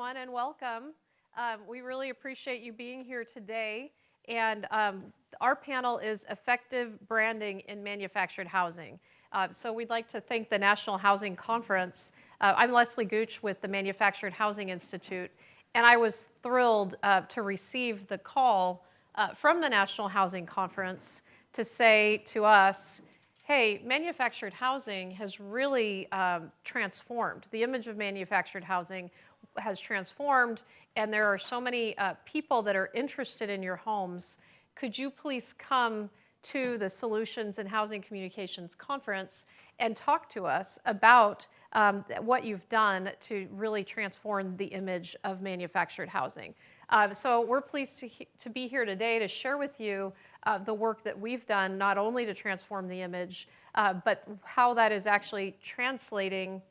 everyone, and welcome. We really appreciate you being here today. And our panel is Effective Branding in Manufactured Housing. So we'd like to thank the National Housing Conference. I'm Leslie Gooch with the Manufactured Housing Institute, and I was thrilled to receive the call from the National Housing Conference to say to us, hey, manufactured housing has really transformed. The image of manufactured housing has transformed, and there are so many people that are interested in your homes. Could you please come to the Solutions in Housing Communications Conference and talk to us about what you've done to really transform the image of manufactured housing? So we're pleased to be here today to share with you the work that we've done, not only to transform the image, but how that is actually translating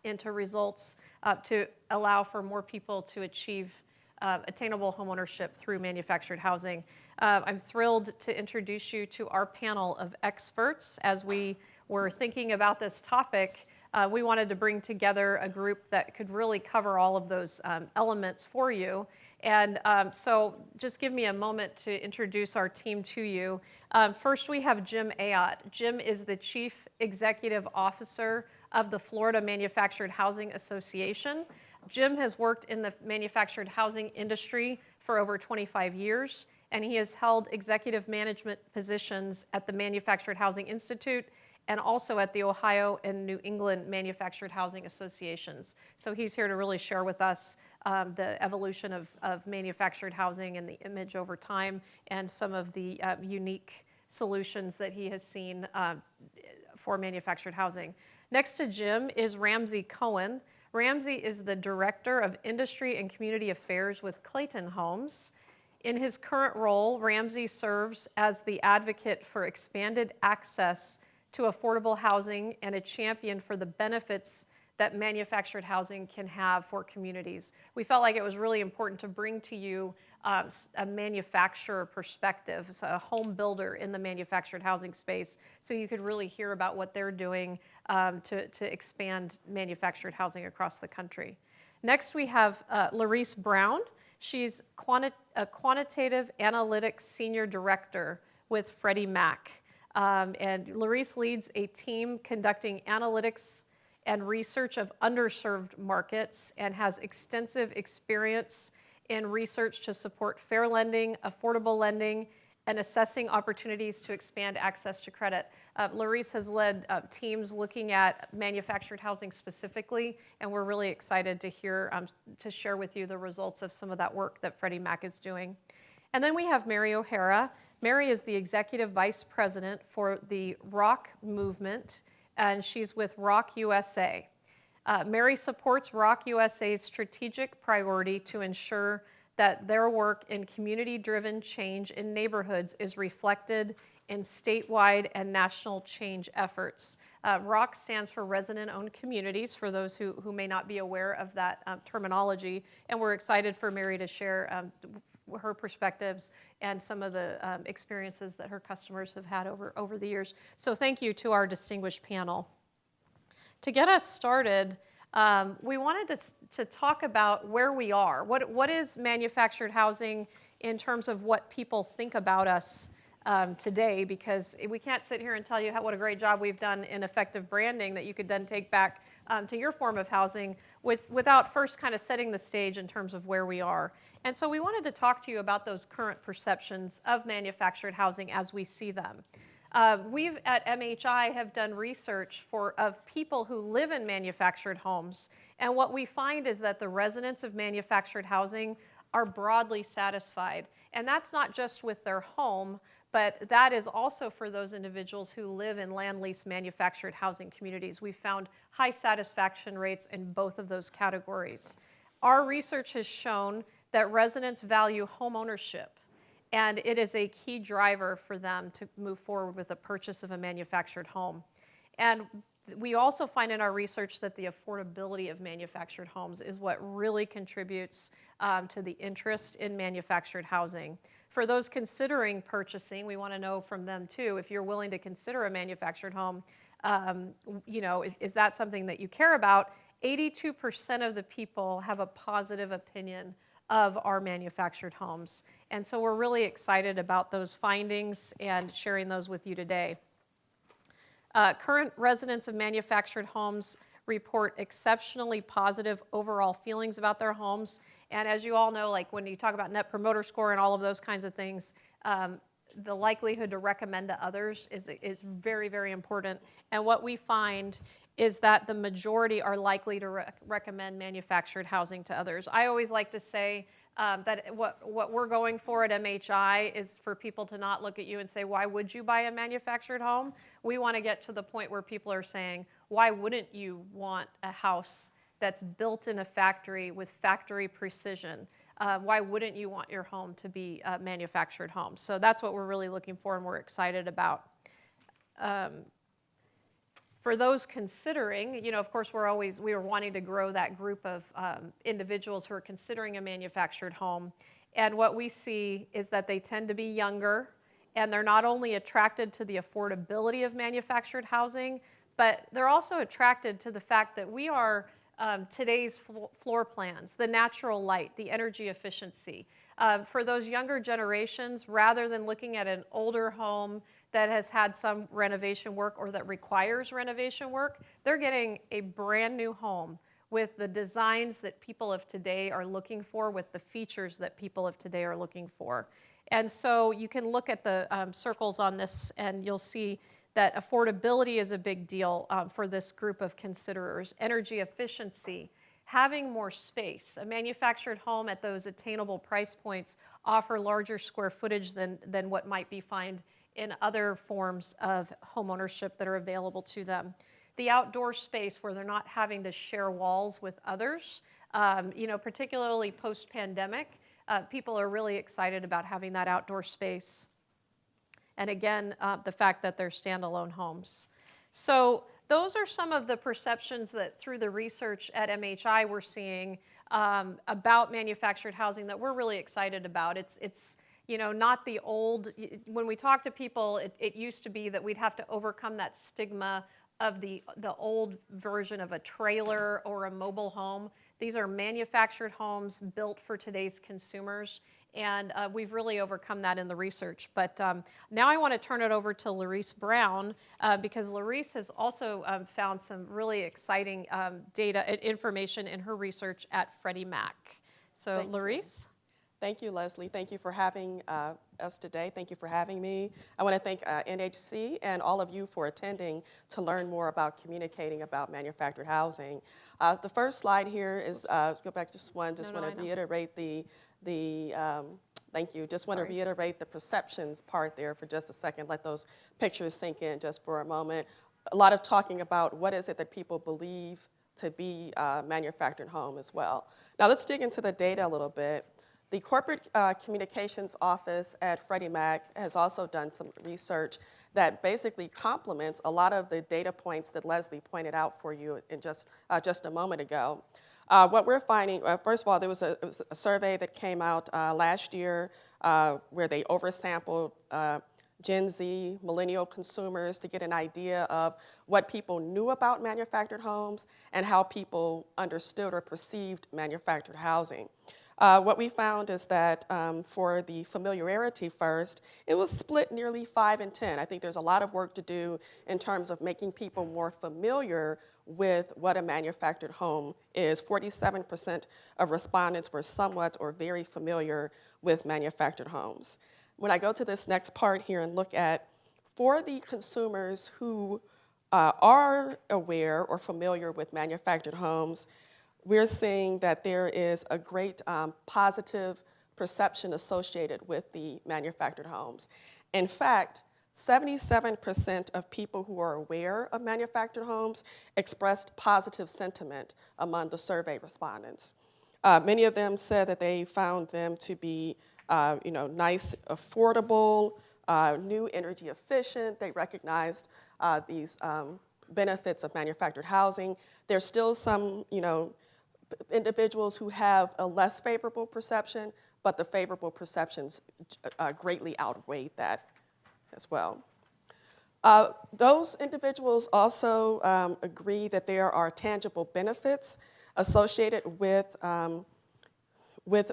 into results to allow for more people to achieve attainable homeownership through manufactured housing. I'm thrilled to introduce you to our panel of experts. As we were thinking about this topic, we wanted to bring together a group that could really cover all of those elements for you. And so just give me a moment to introduce our team to you. First, we have Jim Ayotte. Jim is the Chief Executive Officer of the Florida Manufactured Housing Association. Jim has worked in the manufactured housing industry for over 25 years, and he has held executive management positions at the Manufactured Housing Institute and also at the Ohio and New England Manufactured Housing Associations. So he's here to really share with us the evolution of manufactured housing and the image over time and some of the unique solutions that he has seen for manufactured housing. Next to Jim is Ramsey Cohen. Ramsey is the Director of Industry and Community Affairs with Clayton Homes. In his current role, Ramsey serves as the advocate for expanded access to affordable housing and a champion for the benefits that manufactured housing can have for communities. We felt like it was really important to bring to you a manufacturer perspective, so a home builder in the manufactured housing space, so you could really hear about what they're doing to expand manufactured housing across the country. Next, we have Larice Brown. She's a quantitative analytics senior director with Freddie Mac. And Larice leads a team conducting analytics and research of underserved markets and has extensive experience in research to support fair lending, affordable lending, and assessing opportunities to expand access to credit. Larice has led teams looking at manufactured housing specifically, and we're really excited to hear, to share with you the results of some of that work that Freddie Mac is doing. And then we have Mary O'Hara. Mary is the Executive Vice President for the ROC movement, and she's with ROC USA. Mary supports ROC USA's strategic priority to ensure that their work in community-driven change in neighborhoods is reflected in statewide and national change efforts. ROC stands for Resident-Owned Communities, for those who may not be aware of that terminology, and we're excited for Mary to share her perspectives and some of the experiences that her customers have had over the years. So thank you to our distinguished panel. To get us started, we wanted to talk about where we are. What is manufactured housing in terms of what people think about us today? Because we can't sit here and tell you what a great job we've done in effective branding that you could then take back to your form of housing without first kind of setting the stage in terms of where we are. And so we wanted to talk to you about those current perceptions of manufactured housing as we see them. We've at MHI have done research of people who live in manufactured homes, and what we find is that the residents of manufactured housing are broadly satisfied. And that's not just with their home, but that is also for those individuals who live in land lease manufactured housing communities. We found high satisfaction rates in both of those categories. Our research has shown that residents value home ownership, and it is a key driver for them to move forward with the purchase of a manufactured home. And we also find in our research that the affordability of manufactured homes is what really contributes to the interest in manufactured housing. For those considering purchasing, we want to know from them too, if you're willing to consider a manufactured home, is that something that you care about? 82% of the people have a positive opinion of our manufactured homes. And so we're really excited about those findings and sharing those with you today. Current residents of manufactured homes report exceptionally positive overall feelings about their homes. And as you all know, like when you talk about Net Promoter Score and all of those kinds of things, the likelihood to recommend to others is very, very important. And what we find is that the majority are likely to recommend manufactured housing to others. I always like to say that what we're going for at MHI is for people to not look at you and say, why would you buy a manufactured home? We want to get to the point where people are saying, why wouldn't you want a house that's built in a factory with factory precision? Why wouldn't you want your home to be a manufactured home? So that's what we're really looking for and we're excited about. For those considering, you know, of course, we are wanting to grow that group of individuals who are considering a manufactured home. And what we see is that they tend to be younger, and they're not only attracted to the affordability of manufactured housing, but they're also attracted to the fact that we are today's floor plans, the natural light, the energy efficiency. For those younger generations, rather than looking at an older home that has had some renovation work or that requires renovation work, they're getting a brand new home with the designs that people of today are looking for, with the features that people of today are looking for. And so you can look at the circles on this and you'll see that affordability is a big deal for this group of considerers. Energy efficiency, having more space. A manufactured home at those attainable price points offer larger square footage than what might be found in other forms of home ownership that are available to them. The outdoor space where they're not having to share walls with others, you know, particularly post-pandemic, people are really excited about having that outdoor space. And again, the fact that they're standalone homes. So those are some of the perceptions that through the research at MHI we're seeing about manufactured housing that we're really excited about. It's you know, not the old, when we talk to people, it used to be that we'd have to overcome that stigma of the old version of a trailer or a mobile home. These are manufactured homes built for today's consumers, and we've really overcome that in the research. But now I want to turn it over to Larice Brown, because Larice has also found some really exciting data and information in her research at Freddie Mac. So Larice? Thank you, Leslie. Thank you for having us today. Thank you for having me. I want to thank NHC and all of you for attending to learn more about communicating about manufactured housing. The first slide here is, go back just one, just want to reiterate thank you. Just want to reiterate the perceptions part there for just a second. Let those pictures sink in just for a moment. A lot of talking about what is it that people believe to be a manufactured home as well. Now let's dig into the data a little bit. The Corporate Communications Office at Freddie Mac has also done some research that basically complements a lot of the data points that Leslie pointed out for you in just a moment ago. What we're finding, first of all, there was a survey that came out last year where they oversampled Gen Z, millennial consumers to get an idea of what people knew about manufactured homes and how people understood or perceived manufactured housing. What we found is that for the familiarity first, it was split nearly 5 and 10. I think there's a lot of work to do in terms of making people more familiar with what a manufactured home is. 47% of respondents were somewhat or very familiar with manufactured homes. When I go to this next part here and look at, for the consumers who are aware or familiar with manufactured homes, we're seeing that there is a great positive perception associated with the manufactured homes. In fact, 77% of people who are aware of manufactured homes expressed positive sentiment among the survey respondents. Many of them said that they found them to be nice, affordable, new energy efficient. They recognized these benefits of manufactured housing. There's still some, individuals who have a less favorable perception, but the favorable perceptions greatly outweigh that as well. Those individuals also agree that there are tangible benefits associated with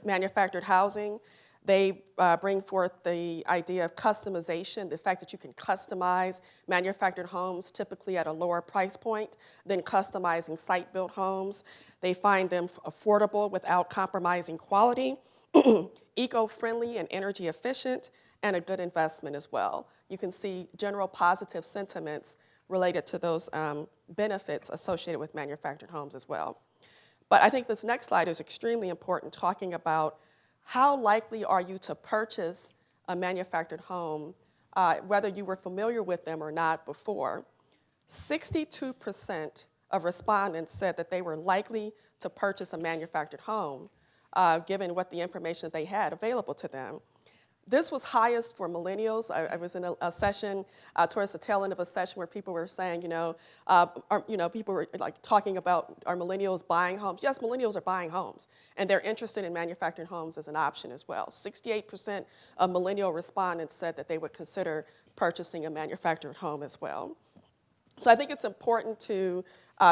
manufactured housing. They bring forth the idea of customization, the fact that you can customize manufactured homes typically at a lower price point than customizing site-built homes. They find them affordable without compromising quality, eco-friendly and energy efficient, and a good investment as well. You can see general positive sentiments related to those benefits associated with manufactured homes as well. But I think this next slide is extremely important, talking about how likely are you to purchase a manufactured home, whether you were familiar with them or not before. 62% of respondents said that they were likely to purchase a manufactured home, given what the information they had available to them. This was highest for millennials. I was in a session towards the tail end of a session where people were saying, people were like talking about, are millennials buying homes? Yes, millennials are buying homes, and they're interested in manufactured homes as an option as well. 68% of millennial respondents said that they would consider purchasing a manufactured home as well. So I think it's important to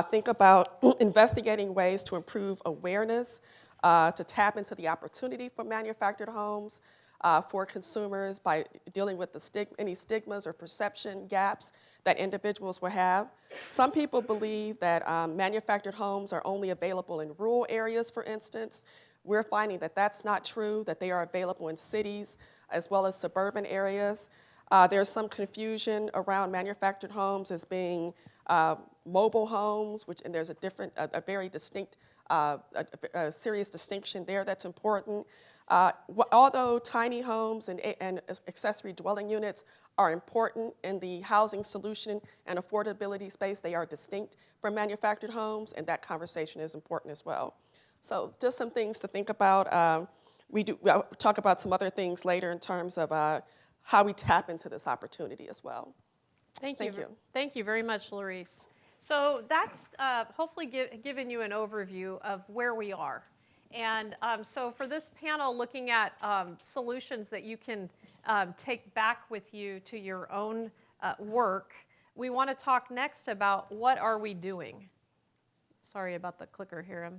think about investigating ways to improve awareness, to tap into the opportunity for manufactured homes, for consumers by dealing with any stigmas or perception gaps that individuals will have. Some people believe that manufactured homes are only available in rural areas, for instance. We're finding that that's not true, that they are available in cities as well as suburban areas. There's some confusion around manufactured homes as being mobile homes, and there's a very distinct, a serious distinction there that's important. Although tiny homes and accessory dwelling units are important in the housing solution and affordability space, they are distinct from manufactured homes, and that conversation is important as well. So just some things to think about. I'll talk about some other things later in terms of how we tap into this opportunity as well. Thank you. Thank you very much, Larice. So that's hopefully given you an overview of where we are. And so for this panel, looking at solutions that you can take back with you to your own work, we want to talk next about what are we doing. Sorry about the clicker here.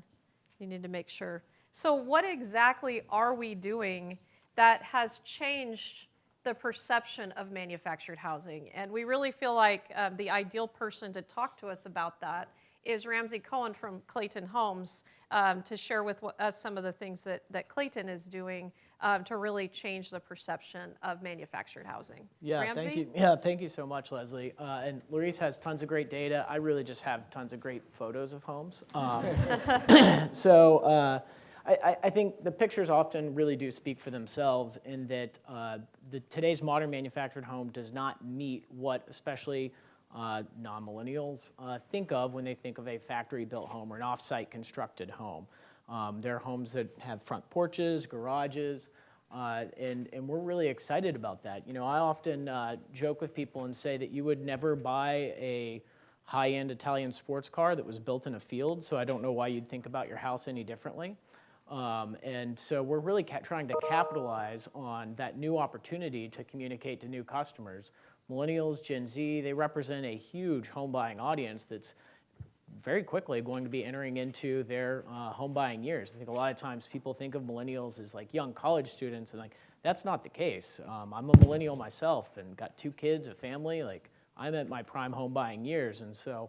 You need to make sure. So what exactly are we doing that has changed the perception of manufactured housing? And we really feel like the ideal person to talk to us about that is Ramsey Cohen from Clayton Homes, to share with us some of the things that Clayton is doing to really change the perception of manufactured housing. Yeah, Ramsey? thank you. Yeah, thank you so much, Leslie. And Larice has tons of great data. I really just have tons of great photos of homes. So I think the pictures often really do speak for themselves in that today's modern manufactured home does not meet what especially non-millennials think of when they think of a factory-built home or an off-site constructed home. They're homes that have front porches, garages, and we're really excited about that. You know, I often joke with people and say that you would never buy a high-end Italian sports car that was built in a field, so I don't know why you'd think about your house any differently. And so we're really trying to capitalize on that new opportunity to communicate to new customers. Millennials, Gen Z, they represent a huge home buying audience that's very quickly going to be entering into their home buying years. I think a lot of times people think of millennials as like young college students, and like that's not the case. I'm a millennial myself and got 2 kids, a family. Like I'm at my prime home buying years, and so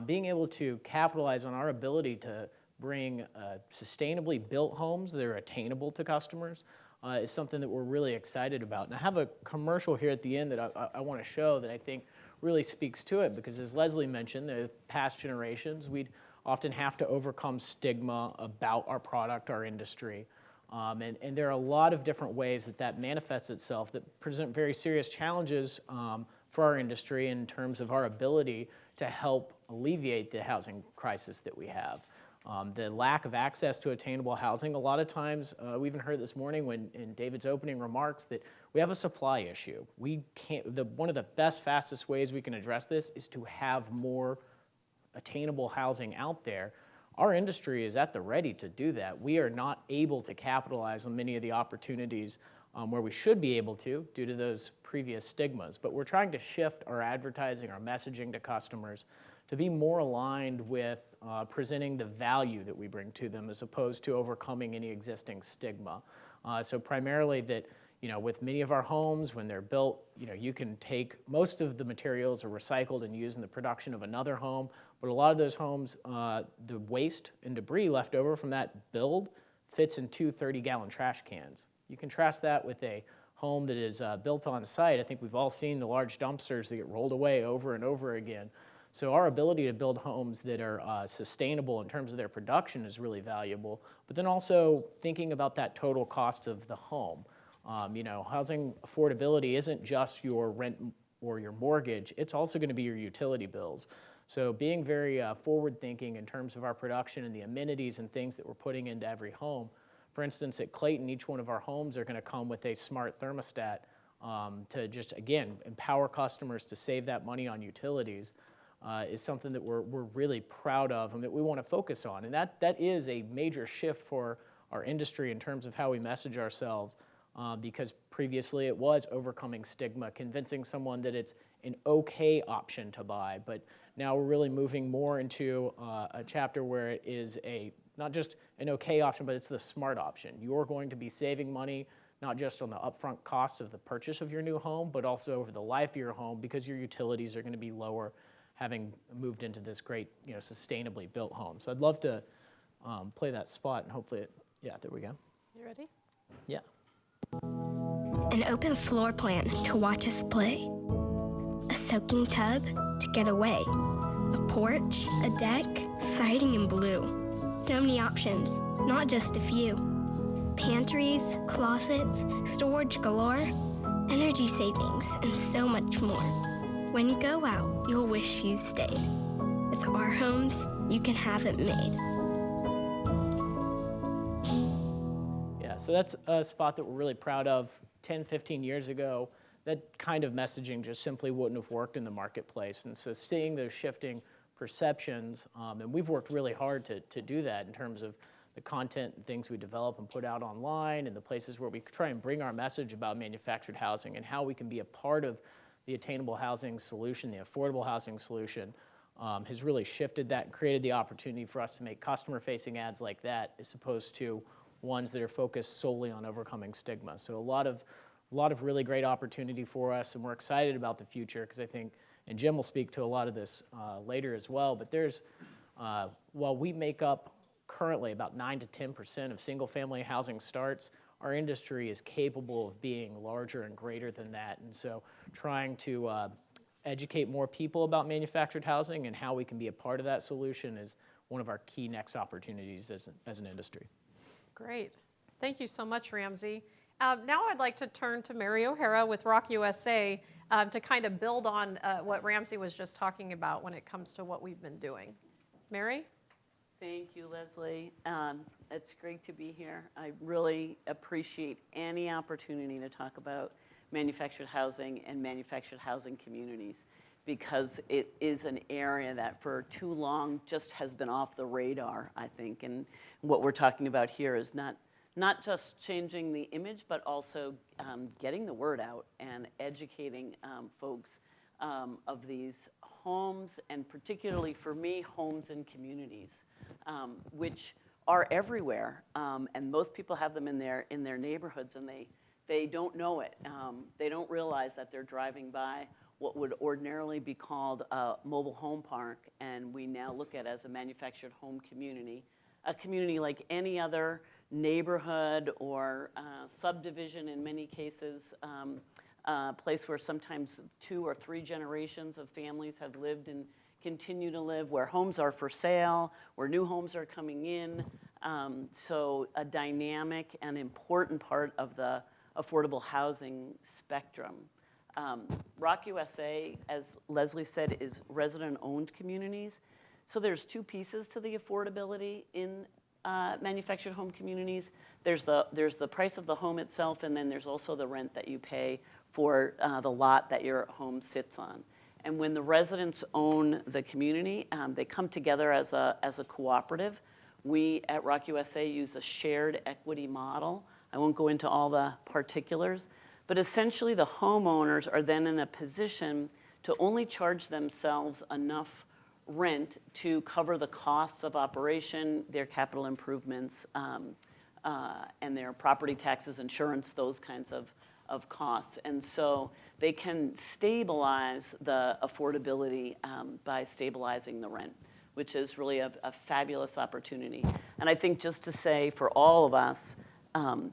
being able to capitalize on our ability to bring sustainably built homes that are attainable to customers is something that we're really excited about. And I have a commercial here at the end that I want to show that I think really speaks to it, because as Leslie mentioned, the past generations, we'd often have to overcome stigma about our product, our industry. And there are a lot of different ways that manifests itself that present very serious challenges for our industry in terms of our ability to help alleviate the housing crisis that we have. The lack of access to attainable housing, a lot of times, we even heard this morning in David's opening remarks that we have a supply issue. We can't, one of the best, fastest ways we can address this is to have more attainable housing out there. Our industry is at the ready to do that. We are not able to capitalize on many of the opportunities where we should be able to due to those previous stigmas. But we're trying to shift our advertising, our messaging to customers to be more aligned with presenting the value that we bring to them as opposed to overcoming any existing stigma. So primarily that, with many of our homes, when they're built, you can take most of the materials are recycled and used in the production of another home, but a lot of those homes, the waste and debris left over from that build fits in 2 30-gallon trash cans. You contrast that with a home that is built on site. I think we've all seen the large dumpsters that get rolled away over and over again. So our ability to build homes that are sustainable in terms of their production is really valuable, but then also thinking about that total cost of the home. Housing affordability isn't just your rent or your mortgage, it's also going to be your utility bills. So being very forward-thinking in terms of our production and the amenities and things that we're putting into every home. For instance, at Clayton, each one of our homes are going to come with a smart thermostat to just, again, empower customers to save that money on utilities. Is something that we're really proud of and that we want to focus on. And that is a major shift for our industry in terms of how we message ourselves, because previously it was overcoming stigma, convincing someone that it's an okay option to buy. But now we're really moving more into a chapter where it is not just an okay option, but it's the smart option. You're going to be saving money, not just on the upfront cost of the purchase of your new home, but also over the life of your home because your utilities are going to be lower, having moved into this great, sustainably built home. So I'd love to play that spot and hopefully yeah, there we go. You ready? Yeah. An open floor plan to watch us play. A soaking tub to get away. A porch, a deck, siding in blue. So many options, not just a few. Pantries, closets, storage galore, energy savings, and so much more. When you go out, you'll wish you stayed. With our homes, you can have it made. Yeah, so that's a spot that we're really proud of. 10, 15 years ago, that kind of messaging just simply wouldn't have worked in the marketplace. And so seeing those shifting perceptions, and we've worked really hard to do that in terms of the content and things we develop and put out online and the places where we try and bring our message about manufactured housing and how we can be a part of the attainable housing solution, the affordable housing solution, has really shifted that and created the opportunity for us to make customer-facing ads like that as opposed to ones that are focused solely on overcoming stigma. So a lot of really great opportunity for us, and we're excited about the future because I think, and Jim will speak to a lot of this later as well, but there's, while we make up currently about 9 to 10% of single-family housing starts, our industry is capable of being larger and greater than that. And so trying to educate more people about manufactured housing and how we can be a part of that solution is one of our key next opportunities as an industry. Great. Thank you so much, Ramsey. Now I'd like to turn to Mary O'Hara with Rock USA to kind of build on what Ramsey was just talking about when it comes to what we've been doing. Mary? Thank you, Leslie. It's great to be here. I really appreciate any opportunity to talk about manufactured housing and manufactured housing communities because it is an area that for too long just has been off the radar, I think. And what we're talking about here is not just changing the image, but also getting the word out and educating folks of these homes, and particularly for me, homes and communities. Which are everywhere, and most people have them in their neighborhoods, and they don't know it. They don't realize that they're driving by what would ordinarily be called a mobile home park, and we now look at as a manufactured home community, a community like any other neighborhood or subdivision in many cases, a place where sometimes 2 or 3 generations of families have lived and continue to live, where homes are for sale, where new homes are coming in. So a dynamic and important part of the affordable housing spectrum. Rock USA, as Leslie said, is resident-owned communities. So there's 2 pieces to the affordability in manufactured home communities. There's the price of the home itself, and then there's also the rent that you pay for the lot that your home sits on. And when the residents own the community, they come together as a cooperative. We at Rock USA use a shared equity model I won't go into all the particulars, but essentially the homeowners are then in a position to only charge themselves enough rent to cover the costs of operation, their capital improvements, and their property taxes, insurance, those kinds of costs. And so they can stabilize the affordability by stabilizing the rent, which is really a fabulous opportunity. And I think just to say for all of us,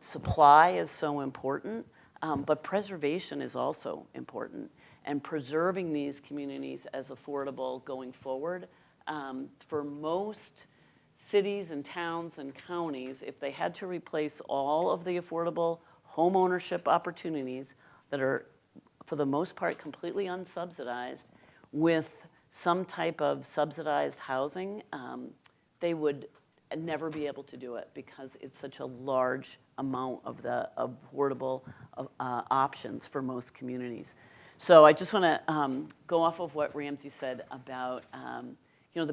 supply is so important, but preservation is also important. And preserving these communities as affordable going forward, for most cities and towns and counties, if they had to replace all of the affordable home ownership opportunities that are, for the most part, completely unsubsidized with some type of subsidized housing, they would never be able to do it because it's such a large amount of the affordable options for most communities. So I just want to go off of what Ramsey said about the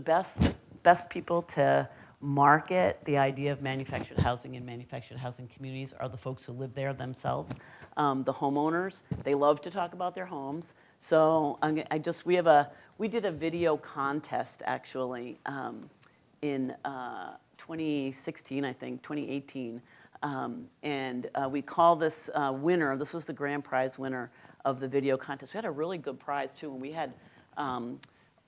best people to market the idea of manufactured housing and manufactured housing communities are the folks who live there themselves, the homeowners. They love to talk about their homes. So we did a video contest actually in 2016, I think, 2018. And we call this winner, this was the grand prize winner of the video contest. We had a really good prize too, and we had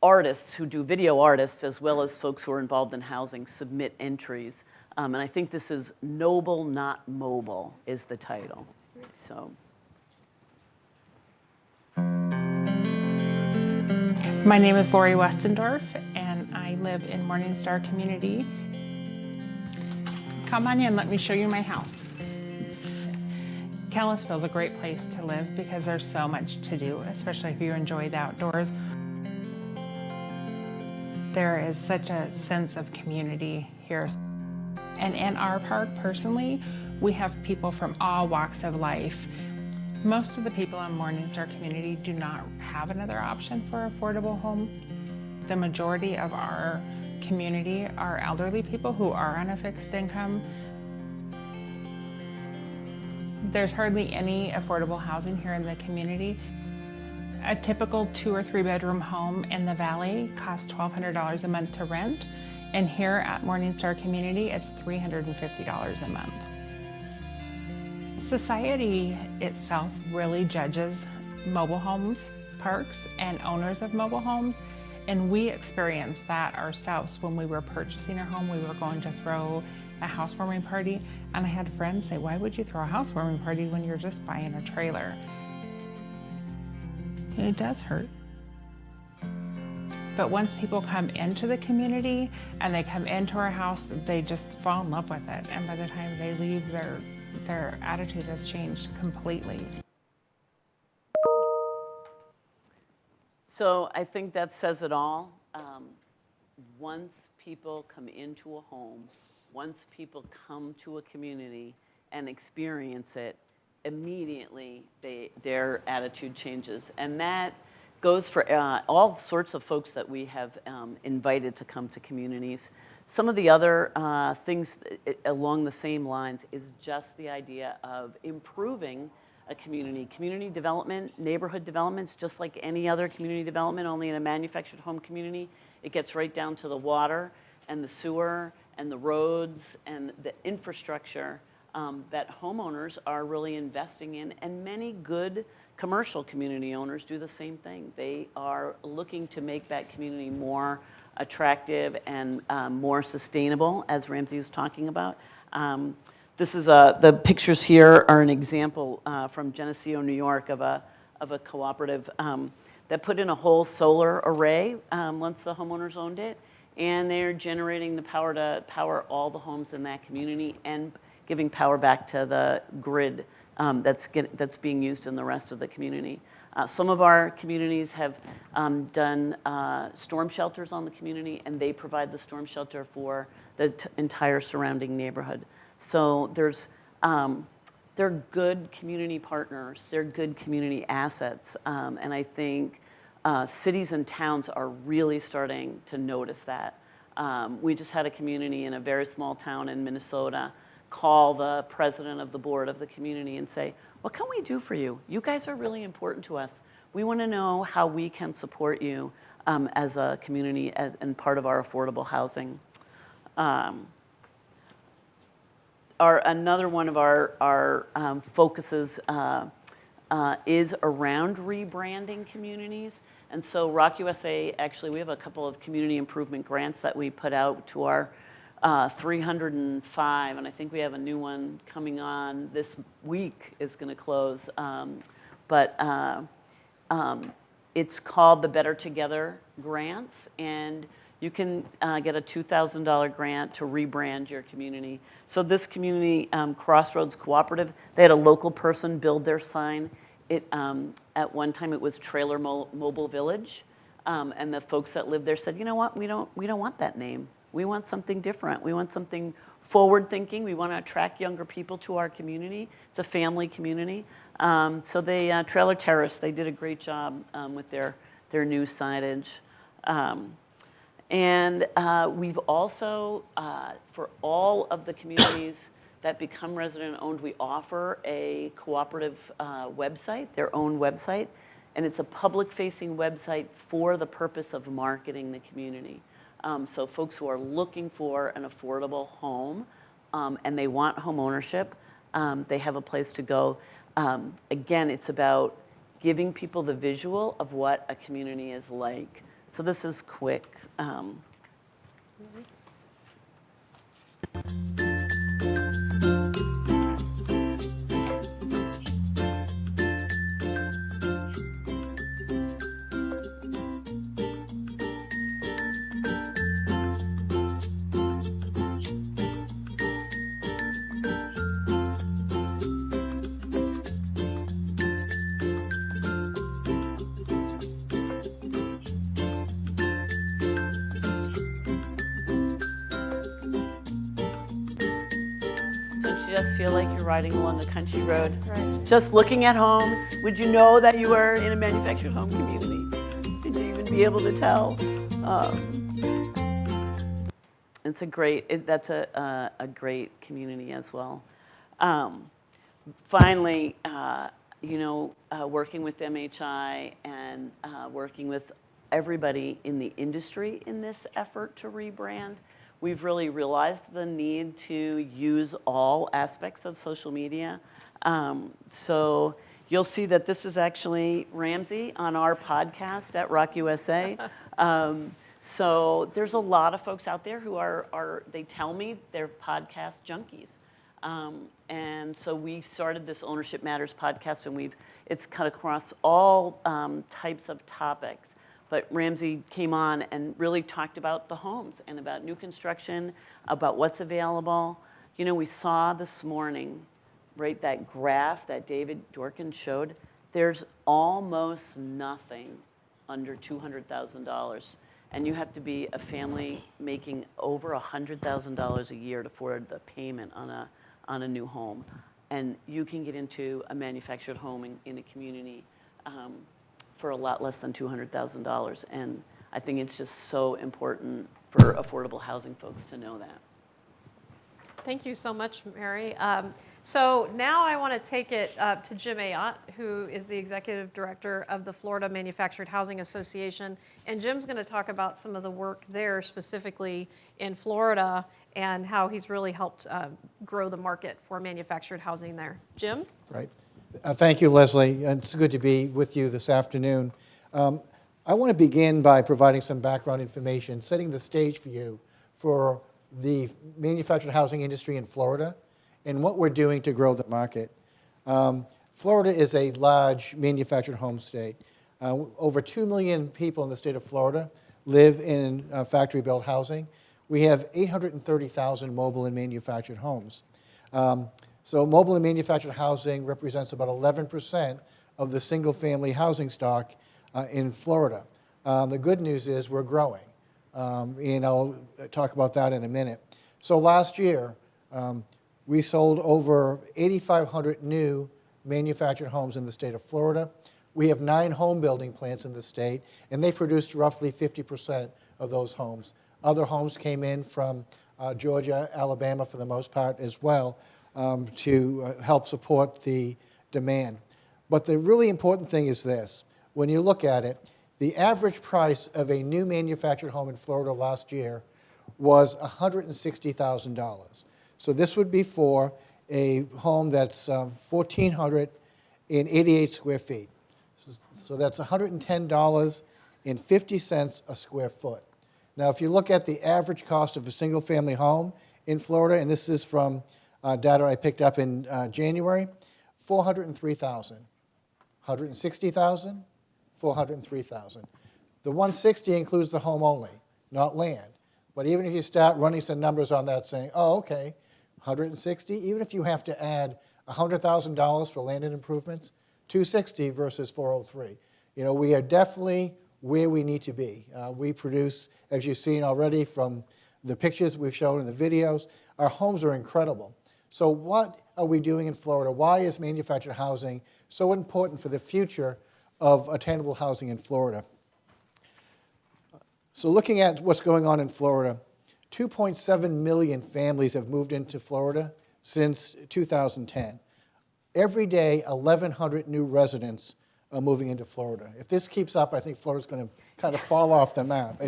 artists who do video artists as well as folks who are involved in housing submit entries. And I think this is Noble Not Mobile is the title. So. My name is Lori Westendorf, and I live in Morningstar Community. Come on in, let me show you my house. Kalispell's a great place to live because there's so much to do, especially if you enjoy the outdoors. There is such a sense of community here. And in our park, personally, we have people from all walks of life. Most of the people in Morningstar community do not have another option for affordable homes. The majority of our community are elderly people who are on a fixed income. There's hardly any affordable housing here in the community. A typical 2 or 3 bedroom home in the valley costs $1,200 a month to rent, and here at Morningstar Community, it's $350 a month. Society itself really judges mobile homes, parks, and owners of mobile homes, and we experienced that ourselves when we were purchasing our home. We were going to throw a housewarming party, and I had friends say, why would you throw a housewarming party when you're just buying a trailer? It does hurt. But once people come into the community and they come into our house, they just fall in love with it. And by the time they leave, their attitude has changed completely. So I think that says it all. Once people come into a home, once people come to a community and experience it, immediately their attitude changes. And that goes for all sorts of folks that we have invited to come to communities. Some of the other things along the same lines is just the idea of improving a community. Community development, neighborhood developments, just like any other community development, only in a manufactured home community, it gets right down to the water and the sewer and the roads and the infrastructure that homeowners are really investing in, and many good commercial community owners do the same thing. They are looking to make that community more attractive and more sustainable, as Ramsey was talking about. This is the pictures here are an example from Geneseo, New York, of a cooperative that put in a whole solar array once the homeowners owned it, and they're generating the power to power all the homes in that community and giving power back to the grid that's being used in the rest of the community. Some of our communities have done storm shelters on the community, and they provide the storm shelter for the entire surrounding neighborhood. So they're good community partners, they're good community assets, and I think cities and towns are really starting to notice that. We just had a community in a very small town in Minnesota call the president of the board of the community and say, what can we do for you? You guys are really important to us. We want to know how we can support you as a community and part of our affordable housing. Another one of our focuses is around rebranding communities. And so Rock USA, actually, we have a couple of community improvement grants that we put out to our 305, and I think we have a new one coming on this week is going to close. It's called the Better Together Grants, and you can get a $2,000 grant to rebrand your community. So this community, Crossroads Cooperative, they had a local person build their sign. At one time it was Trailer Mobile Village, and the folks that lived there said, you know what, we don't want that name. We want something different. We want something forward-thinking. We want to attract younger people to our community. It's a family community. So they, Trailer Terrace, they did a great job with their new signage. And we've also, for all of the communities that become resident-owned, we offer a cooperative website, their own website, and it's a public-facing website for the purpose of marketing the community. So folks who are looking for an affordable home and they want home ownership, they have a place to go. Again, it's about giving people the visual of what a community is like. So this is quick. Just feel like you're riding along a country road, just looking at homes. Would you know that you were in a manufactured home community? Did you even be able to tell? It's a great, that's a great community as well. Finally, working with MHI and working with everybody in the industry in this effort to rebrand, we've really realized the need to use all aspects of social media. So you'll see that this is actually Ramsey on our podcast at Rock USA. So there's a lot of folks out there who they tell me they're podcast junkies. And so we started this Ownership Matters podcast, and it's cut across all types of topics. But Ramsey came on and really talked about the homes and about new construction, about what's available. You know, we saw this morning, right, that graph that David Dorkin showed. There's almost nothing under $200,000. And you have to be a family making over $100,000 a year to afford the payment on a new home. And you can get into a manufactured home in a community for a lot less than $200,000. And I think it's just so important for affordable housing folks to know that. Thank you so much, Mary. So now I want to take it to Jim Ayotte, who is the Executive Director of the Florida Manufactured Housing Association. And Jim's going to talk about some of the work there specifically in Florida and how he's really helped grow the market for manufactured housing there. Jim? Right. Thank you, Leslie. It's good to be with you this afternoon. I want to begin by providing some background information, setting the stage for you for the manufactured housing industry in Florida and what we're doing to grow the market. Florida is a large manufactured home state. Over 2 million people in the state of Florida live in factory-built housing. We have 830,000 mobile and manufactured homes. So mobile and manufactured housing represents about 11% of the single-family housing stock in Florida. The good news is we're growing, and I'll talk about that in a minute. So last year, we sold over 8,500 new manufactured homes in the state of Florida. We have 9 home building plants in the state, and they produced roughly 50% of those homes. Other homes came in from Georgia, Alabama for the most part as well, to help support the demand. But the really important thing is this. When you look at it, the average price of a new manufactured home in Florida last year was $160,000. So this would be for a home that's 1,488 square feet. So that's $110.50 a square foot. Now, if you look at the average cost of a single-family home in Florida, and this is from data I picked up in January, $403,000. $160,000, $403,000. The 160 includes the home only, not land. But even if you start running some numbers on that saying, oh, okay, 160, even if you have to add $100,000 for land and improvements, 260 versus 403. You know, we are definitely where we need to be. We produce, as you've seen already from the pictures we've shown in the videos, our homes are incredible. So what are we doing in Florida? Why is manufactured housing so important for the future of attainable housing in Florida? So looking at what's going on in Florida, 2.7 million families have moved into Florida since 2010. Every day, 1,100 new residents are moving into Florida. If this keeps up, I think Florida's going to kind of fall off the map.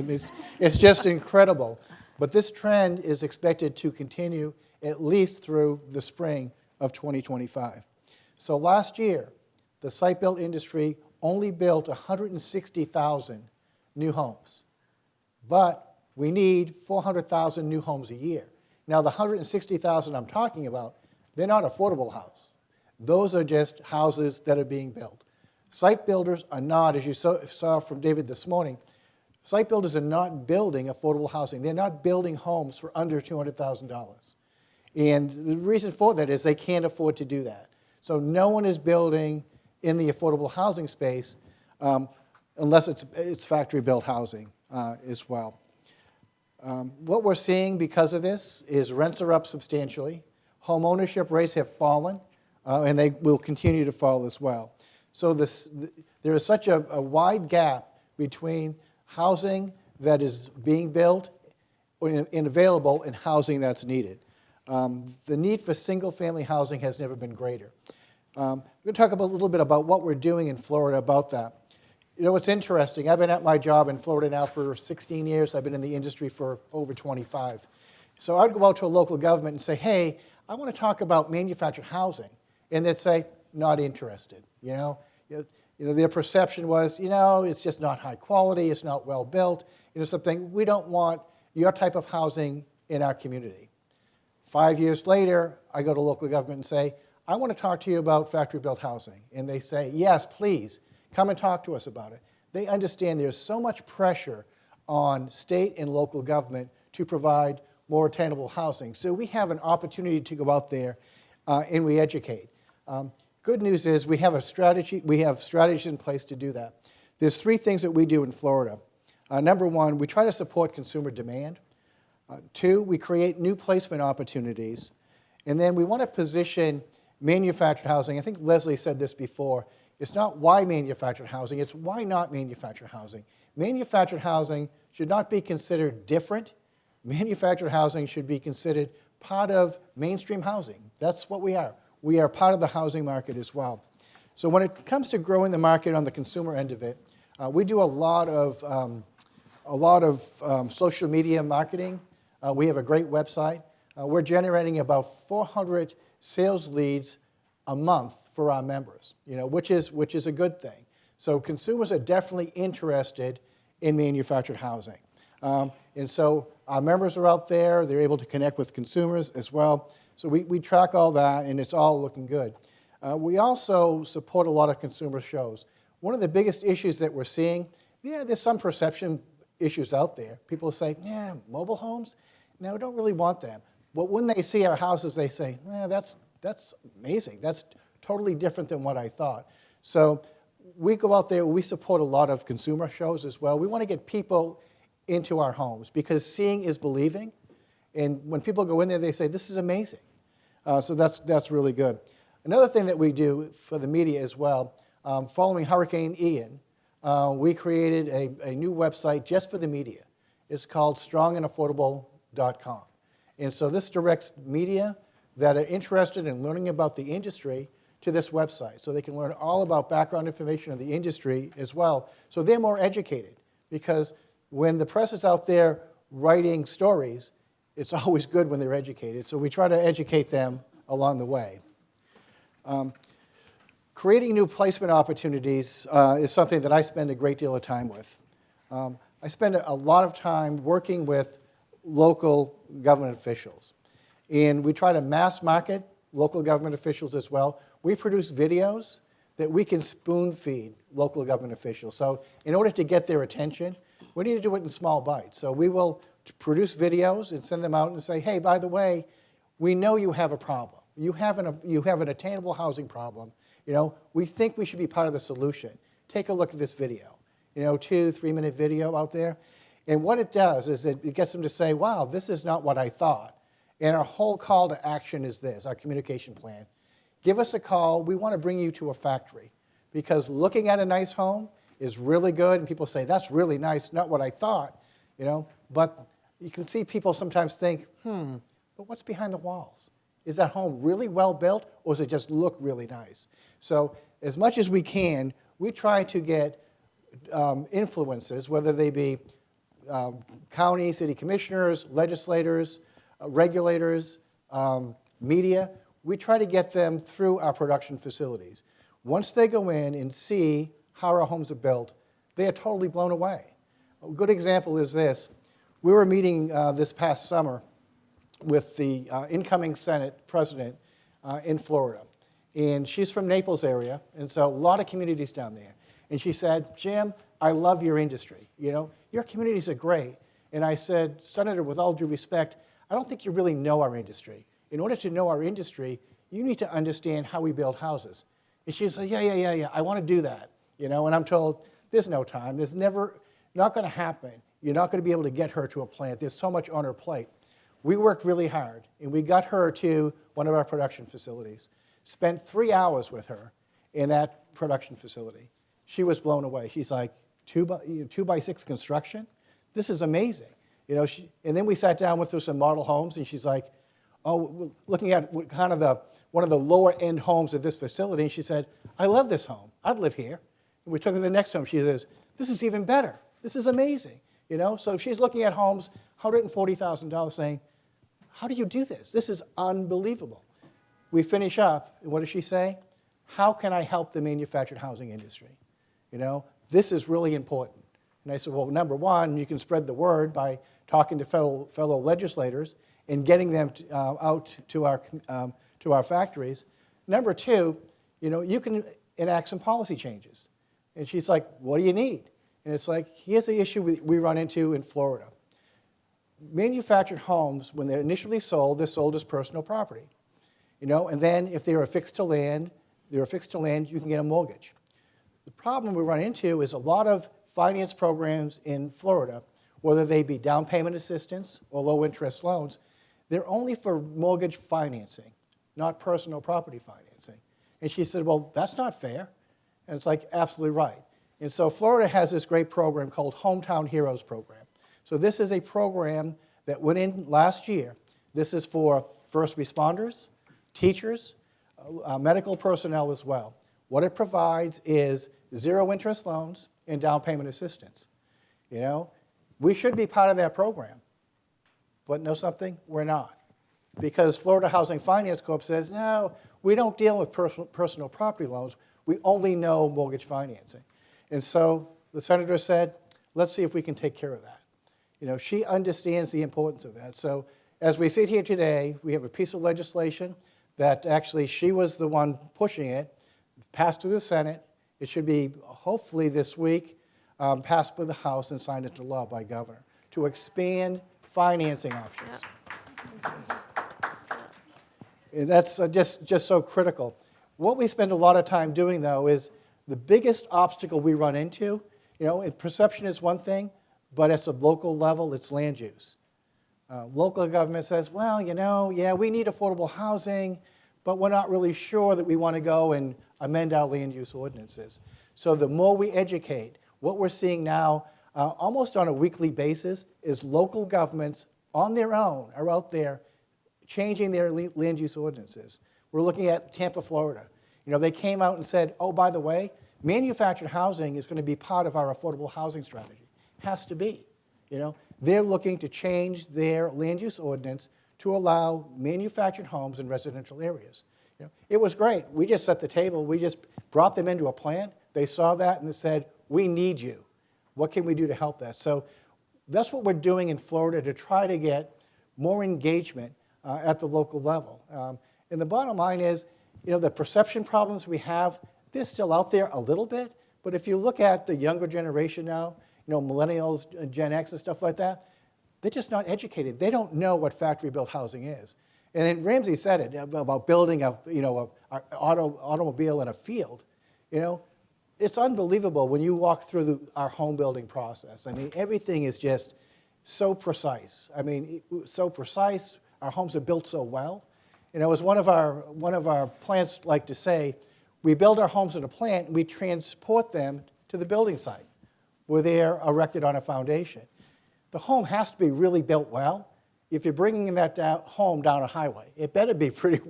It's just incredible. But this trend is expected to continue at least through the spring of 2025. So last year, the site-built industry only built 160,000 new homes. But we need 400,000 new homes a year. Now, the 160,000 I'm talking about, they're not affordable houses. Those are just houses that are being built. Site builders are not, as you saw from David this morning, site builders are not building affordable housing. They're not building homes for under $200,000. And the reason for that is they can't afford to do that. So no one is building in the affordable housing space unless it's factory-built housing as well. What we're seeing because of this is rents are up substantially. Home ownership rates have fallen, and they will continue to fall as well. So there is such a wide gap between housing that is being built and available and housing that's needed. The need for single-family housing has never been greater. We're going to talk a little bit about what we're doing in Florida about that. You know, it's interesting. I've been at my job in Florida now for 16 years. I've been in the industry for over 25. So I'd go out to a local government and say, hey, I want to talk about manufactured housing. And they'd say, not interested. You know, their perception was, you know, it's just not high quality, it's not well built, you know, something, we don't want your type of housing in our community. 5 years later, I go to local government and say, I want to talk to you about factory-built housing. And they say, yes, please, come and talk to us about it. They understand there's so much pressure on state and local government to provide more attainable housing. So we have an opportunity to go out there and we educate. Good news is we have strategies in place to do that. There's 3 things that we do in Florida. Number 1, we try to support consumer demand. 2, we create new placement opportunities. And then we want to position manufactured housing. I think Leslie said this before. It's not why manufactured housing, it's why not manufactured housing. Manufactured housing should not be considered different. Manufactured housing should be considered part of mainstream housing. That's what we are. We are part of the housing market as well. So when it comes to growing the market on the consumer end of it, we do a lot of social media marketing. We have a great website. We're generating about 400 sales leads a month for our members, you know, which is a good thing. So consumers are definitely interested in manufactured housing. And so our members are out there. They're able to connect with consumers as well. So we track all that, and it's all looking good. We also support a lot of consumer shows. One of the biggest issues that we're seeing, there's some perception issues out there. People say, yeah, mobile homes? No, we don't really want them. But when they see our houses, they say, that's amazing. That's totally different than what I thought. So we go out there, we support a lot of consumer shows as well. We want to get people into our homes because seeing is believing. And when people go in there, they say, this is amazing. So that's really good. Another thing that we do for the media as well, following Hurricane Ian, we created a new website just for the media. It's called strongandaffordable.com. And so this directs media that are interested in learning about the industry to this website, so they can learn all about background information of the industry as well, so they're more educated. Because when the press is out there writing stories, it's always good when they're educated. So we try to educate them along the way. Creating new placement opportunities is something that I spend a great deal of time with. I spend a lot of time working with local government officials. And we try to mass market local government officials as well. We produce videos that we can spoon feed local government officials. So in order to get their attention, we need to do it in small bites. So we will produce videos and send them out and say, hey, by the way, we know you have a problem. You have an attainable housing problem. We think we should be part of the solution. Take a look at this video. 2-3 minute video out there. And what it does is it gets them to say, wow, this is not what I thought. And our whole call to action is this, our communication plan. Give us a call. We want to bring you to a factory. Because looking at a nice home is really good, and people say, that's really nice, not what I thought. But you can see people sometimes think, but what's behind the walls? Is that home really well built, or does it just look really nice? So as much as we can, we try to get influences, whether they be county, city commissioners, legislators, regulators, media. We try to get them through our production facilities. Once they go in and see how our homes are built, they are totally blown away. A good example is this. We were meeting this past summer with the incoming Senate president in Florida. And she's from Naples area, and so a lot of communities down there. And she said, Jim, I love your industry. Your communities are great. And I said, Senator, with all due respect, I don't think you really know our industry. In order to know our industry, you need to understand how we build houses. And she said, yeah, I want to do that. And I'm told, there's no time. There's not going to happen. You're not going to be able to get her to a plant. There's so much on her plate. We worked really hard, and we got her to one of our production facilities. Spent 3 hours with her in that production facility. She was blown away. She's like, 2x6 construction? This is amazing. And then we sat down with her some model homes, and she's like, oh, looking at kind of one of the lower end homes at this facility, and she said, I love this home. I'd live here. And we took her to the next home. She says, this is even better. This is amazing. So she's looking at homes, $140,000, saying, how do you do this? This is unbelievable. We finish up, and what does she say? How can I help the manufactured housing industry? This is really important. And I said, well, number one, you can spread the word by talking to fellow legislators and getting them out to our factories. Number two, you can enact some policy changes. And she's like, what do you need? And it's like, here's the issue we run into in Florida. Manufactured homes, when they're initially sold, they're sold as personal property. And then if they're affixed to land, you can get a mortgage. The problem we run into is a lot of finance programs in Florida, whether they be down payment assistance or low interest loans, they're only for mortgage financing, not personal property financing. And she said, well, that's not fair. And it's like, absolutely right. And so Florida has this great program called Hometown Heroes Program. So this is a program that went in last year. This is for first responders, teachers, medical personnel as well. What it provides is zero interest loans and down payment assistance. We should be part of that program. But know something? We're not. Because Florida Housing Finance Corp says, no, we don't deal with personal property loans. We only know mortgage financing. And so the senator said, let's see if we can take care of that. She understands the importance of that. So as we sit here today, we have a piece of legislation that actually she was the one pushing it, passed through the Senate. It should be, hopefully this week, passed by the House and signed into law by governor to expand financing options. And that's just so critical. What we spend a lot of time doing, though, is the biggest obstacle we run into, perception is one thing, but at the local level, it's land use. Local government says, well, yeah, we need affordable housing, but we're not really sure that we want to go and amend our land use ordinances. So the more we educate, what we're seeing now, almost on a weekly basis, is local governments on their own are out there changing their land use ordinances. We're looking at Tampa, Florida. You know, they came out and said, oh, by the way, manufactured housing is going to be part of our affordable housing strategy. Has to be. You know, they're looking to change their land use ordinance to allow manufactured homes in residential areas. You know, it was great. We just set the table. We just brought them into a plant. They saw that and they said, we need you. What can we do to help that? So that's what we're doing in Florida to try to get more engagement at the local level. And the bottom line is, you know, the perception problems we have, they're still out there a little bit, but if you look at the younger generation now, you know, millennials, Gen X and stuff like that, they're just not educated. They don't know what factory-built housing is. And then Ramsey said it about building a, you know, a automobile in a field. You know, it's unbelievable when you walk through our home building process. I mean, everything is just so precise. I mean, so precise. Our homes are built so well. You know, as one of our plants like to say, we build our homes in a plant and we transport them to the building site where they're erected on a foundation. The home has to be really built well. If you're bringing that home down a highway, it better be pretty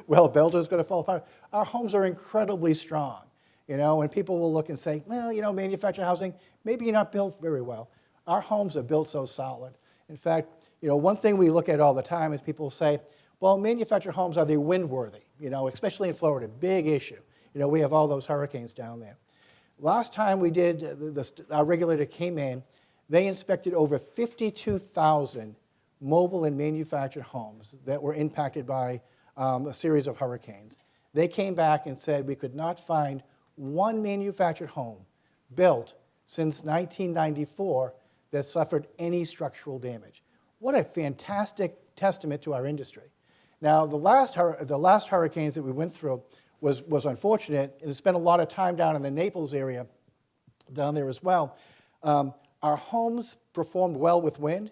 well built or it's going to fall apart. Our homes are incredibly strong, you know, and people will look and say, well, you know, manufactured housing, maybe you're not built very well. Our homes are built so solid. In fact, you know, one thing we look at all the time is people say, well, manufactured homes, are they windworthy? You know, especially in Florida, big issue. You know, we have all those hurricanes down there. Last time we did, our regulator came in, they inspected over 52,000 mobile and manufactured homes that were impacted by a series of hurricanes. They came back and said we could not find one manufactured home built since 1994 that suffered any structural damage. What a fantastic testament to our industry. Now, the last hurricanes that we went through was unfortunate, and it spent a lot of time down in the Naples area, down there as well. Our homes performed well with wind,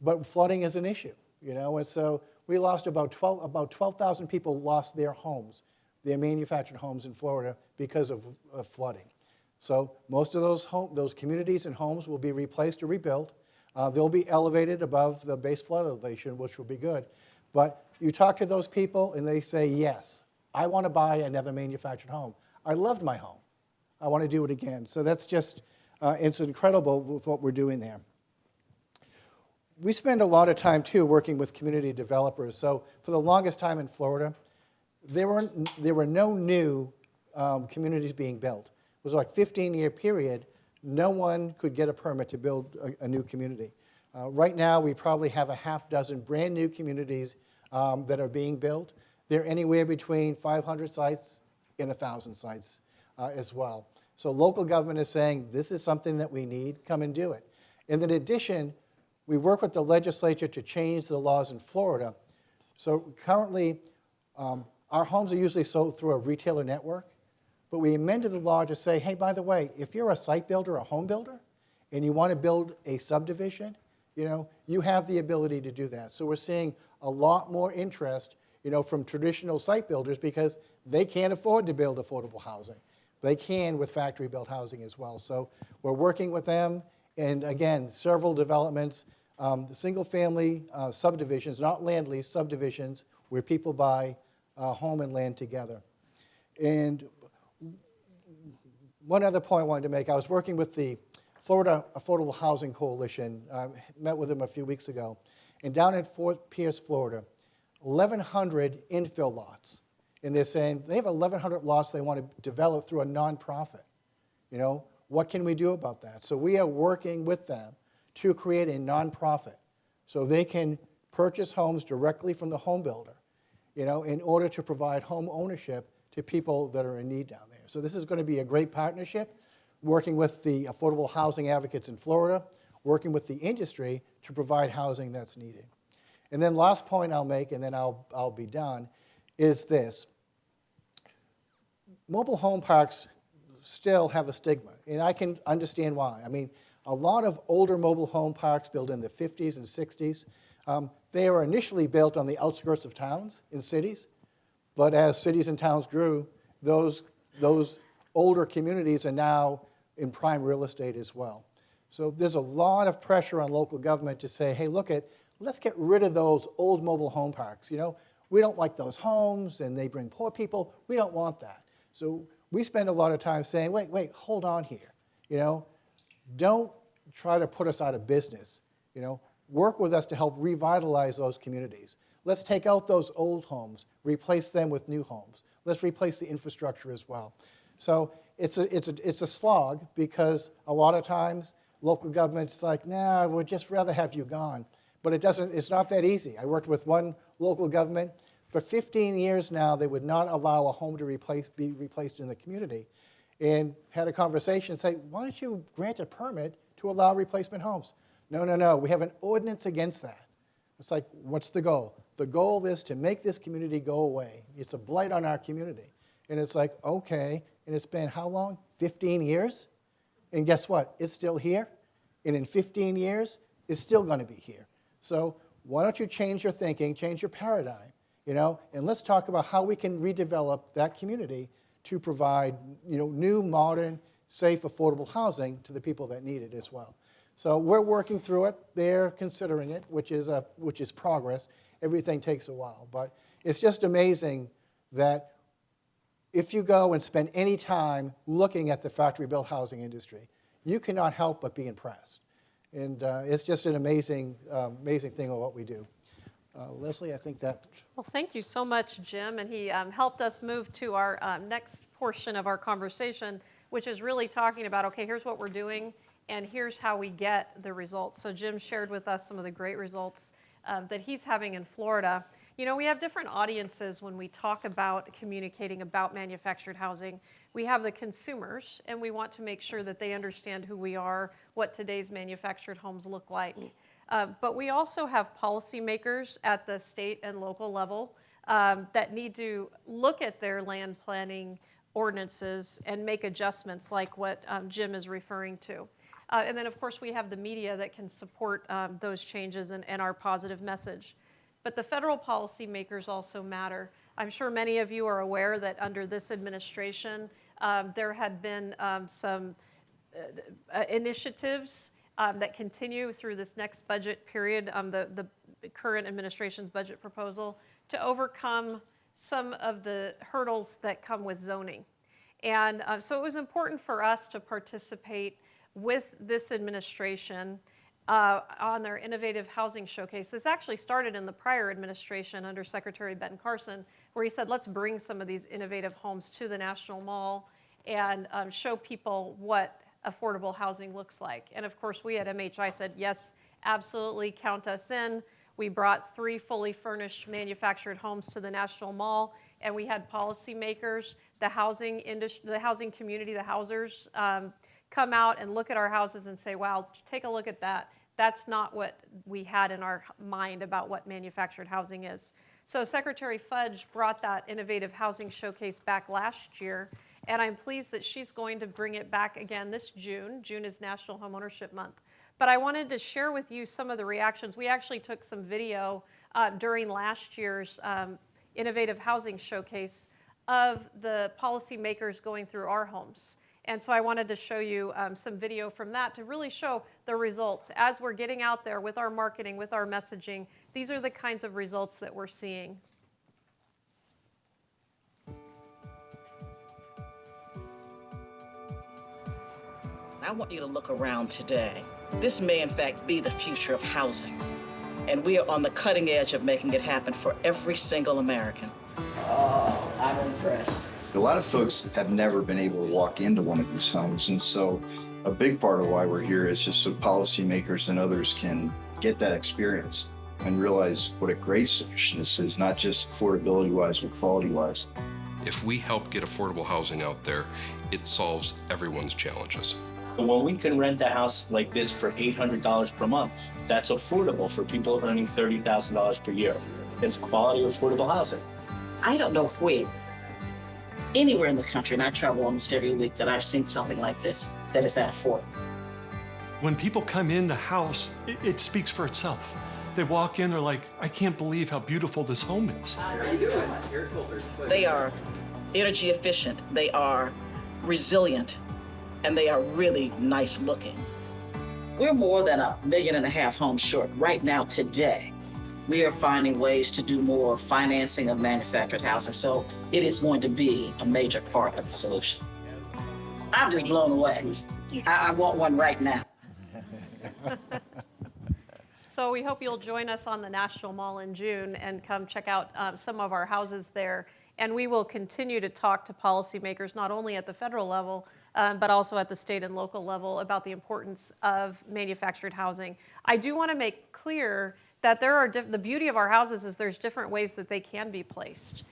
but flooding is an issue, you know, and so we lost about 12,000 people lost their homes, their manufactured homes in Florida because of flooding. So most of those communities and homes will be replaced or rebuilt. They'll be elevated above the base flood elevation, which will be good. But you talk to those people and they say, yes, I want to buy another manufactured home. I loved my home. I want to do it again. So that's just, it's incredible with what we're doing there. We spend a lot of time, too, working with community developers. So for the longest time in Florida, there were no new communities being built. It was like a 15-year period. No one could get a permit to build a new community. Right now, we probably have a half dozen brand new communities that are being built. They're anywhere between 500 sites and 1,000 sites as well. So local government is saying, this is something that we need, come and do it. And in addition, we work with the legislature to change the laws in Florida. So currently, our homes are usually sold through a retailer network, but we amended the law to say, hey, by the way, if you're a site builder, a home builder, and you want to build a subdivision, you know, you have the ability to do that. So we're seeing a lot more interest, you know, from traditional site builders because they can't afford to build affordable housing. They can with factory-built housing as well. So we're working with them, and again, several developments, single-family subdivisions, not land lease, subdivisions, where people buy home and land together. And one other point I wanted to make, I was working with the Florida Affordable Housing Coalition, met with them a few weeks ago, and down in Fort Pierce, Florida, 1,100 infill lots. And they're saying they have 1,100 lots they want to develop through a nonprofit. You know, what can we do about that? So we are working with them to create a nonprofit so they can purchase homes directly from the home builder, you know, in order to provide home ownership to people that are in need down there. So this is going to be a great partnership, working with the affordable housing advocates in Florida, working with the industry to provide housing that's needed. And then last point I'll make, and then I'll be done, is this. Mobile home parks still have a stigma, and I can understand why. I mean, a lot of older mobile home parks built in the 50s and 60s, they were initially built on the outskirts of towns in cities, but as cities and towns grew, those older communities are now in prime real estate as well. So there's a lot of pressure on local government to say, hey, let's get rid of those old mobile home parks. We don't like those homes, and they bring poor people. We don't want that. So we spend a lot of time saying, wait, hold on here. Don't try to put us out of business. Work with us to help revitalize those communities. Let's take out those old homes, replace them with new homes. Let's replace the infrastructure as well. So it's a slog, because a lot of times local government's like, nah, we'd just rather have you gone. But it's not that easy. I worked with one local government. For 15 years now, they would not allow a home to be replaced in the community. And had a conversation and say, why don't you grant a permit to allow replacement homes? No, we have an ordinance against that. It's like, what's the goal? The goal is to make this community go away. It's a blight on our community. And it's like, okay, and it's been how long? 15 years? And guess what? It's still here. And in 15 years, it's still going to be here. So why don't you change your thinking, change your paradigm, and let's talk about how we can redevelop that community to provide, new, modern, safe, affordable housing to the people that need it as well. So we're working through it. They're considering it, which is progress. Everything takes a while. But it's just amazing that if you go and spend any time looking at the factory-built housing industry, you cannot help but be impressed. And it's just an amazing thing of what we do. Leslie, I think that... Well, thank you so much, Jim. And he helped us move to our next portion of our conversation, which is really talking about, okay, here's what we're doing, and here's how we get the results. So Jim shared with us some of the great results that he's having in Florida. We have different audiences when we talk about communicating about manufactured housing. We have the consumers, and we want to make sure that they understand who we are, what today's manufactured homes look like. But we also have policymakers at the state and local level that need to look at their land planning ordinances and make adjustments like what Jim is referring to. And then, of course, we have the media that can support those changes and our positive message. But the federal policymakers also matter. I'm sure many of you are aware that under this administration, there had been some initiatives that continue through this next budget period, the current administration's budget proposal, to overcome some of the hurdles that come with zoning. And so it was important for us to participate with this administration on their Innovative Housing Showcase. This actually started in the prior administration under Secretary Ben Carson, where he said, let's bring some of these innovative homes to the National Mall and show people what affordable housing looks like. And of course, we at MHI said, yes, absolutely, count us in. We brought 3 fully furnished manufactured homes to the National Mall, and we had policymakers, the housing industry, the housing community, the housers, come out and look at our houses and say, wow, take a look at that. That's not what we had in our mind about what manufactured housing is. So Secretary Fudge brought that Innovative Housing Showcase back last year, and I'm pleased that she's going to bring it back again this June. June is National Homeownership Month. But I wanted to share with you some of the reactions. We actually took some video during last year's Innovative Housing Showcase of the policymakers going through our homes. And so I wanted to show you some video from that to really show the results. As we're getting out there with our marketing, with our messaging, these are the kinds of results that we're seeing. I want you to look around today. This may in fact be the future of housing. And we are on the cutting edge of making it happen for every single American. Oh, I'm impressed. A lot of folks have never been able to walk into one of these homes, and so a big part of why we're here is just so policymakers and others can get that experience and realize what a great solution this is, not just affordability-wise, but quality-wise. If we help get affordable housing out there, it solves everyone's challenges. When we can rent a house like this for $800 per month, that's affordable for people earning $30,000 per year. It's quality, affordable housing. I don't know where, anywhere in the country, and I travel almost every week, that I've seen something like this that is that affordable. When people come in the house, it speaks for itself. They walk in, they're like, I can't believe how beautiful this home is. How are you doing? They are energy efficient, they are resilient, and they are really nice looking. We're more than 1.5 million homes short right now today. We are finding ways to do more financing of manufactured housing, so it is going to be a major part of the solution. I'm just blown away. I want one right now. So we hope you'll join us on the National Mall in June and come check out some of our houses there. And we will continue to talk to policymakers, not only at the federal level, but also at the state and local level about the importance of manufactured housing. I do want to make clear that there are the beauty of our houses is there's different ways that they can be placed.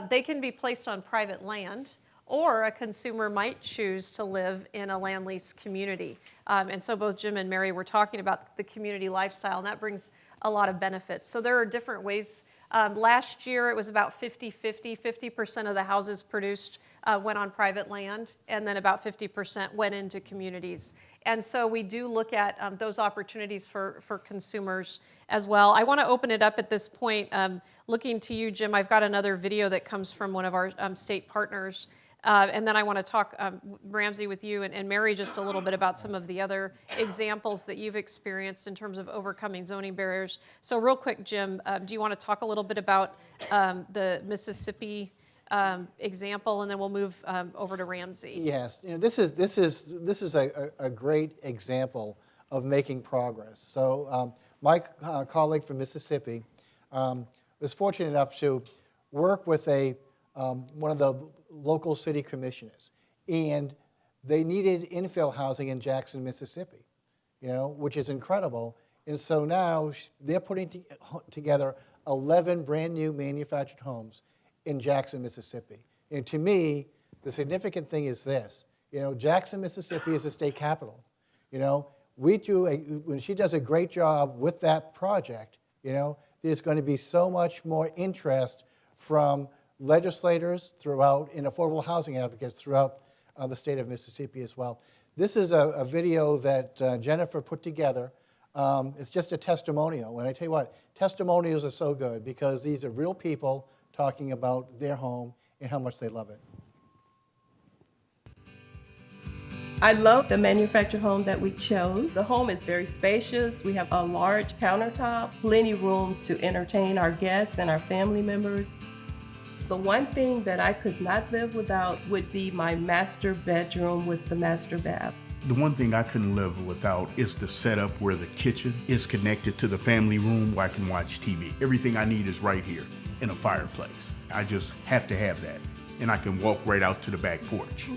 They can be placed on private land, or a consumer might choose to live in a land lease community. And so both Jim and Mary were talking about the community lifestyle, and that brings a lot of benefits. So there are different ways. Last year, it was about 50-50. 50% of the houses produced went on private land, and then about 50% went into communities. And so we do look at those opportunities for consumers as well. I want to open it up at this point. Looking to you, Jim, I've got another video that comes from one of our state partners. And then I want to talk, Ramsey, with you and Mary just a little bit about some of the other examples that you've experienced in terms of overcoming zoning barriers. So real quick, Jim, do you want to talk a little bit about the Mississippi example, and then we'll move over to Ramsey? Yes, this is a great example of making progress. So my colleague from Mississippi was fortunate enough to work with one of the local city commissioners, and they needed infill housing in Jackson, Mississippi, which is incredible. And so now they're putting together 11 brand new manufactured homes in Jackson, Mississippi. And to me, the significant thing is this: Jackson, Mississippi is the state capital. When she does a great job with that project, there's going to be so much more interest from legislators throughout and affordable housing advocates throughout the state of Mississippi as well. This is a video that Jennifer put together. It's just a testimonial. And I tell you what, testimonials are so good because these are real people talking about their home and how much they love it. I love the manufactured home that we chose. The home is very spacious. We have a large countertop, plenty room to entertain our guests and our family members. The one thing that I could not live without would be my master bedroom with the master bath. The one thing I couldn't live without is the setup where the kitchen is connected to the family room where I can watch TV. Everything I need is right here in a fireplace. I just have to have that, and I can walk right out to the back porch.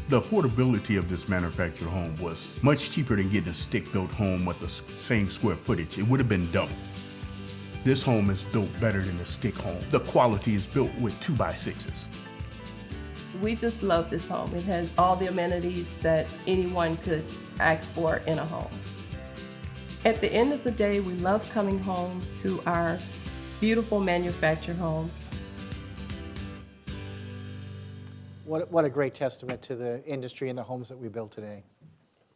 The affordability of this manufactured home was much cheaper than getting a stick-built home with the same square footage. It would have been double. This home is built better than a stick home. The quality is built with 2x6s. We just love this home. It has all the amenities that anyone could ask for in a home. At the end of the day, we love coming home to our beautiful manufactured home. What a great testament to the industry and the homes that we build today.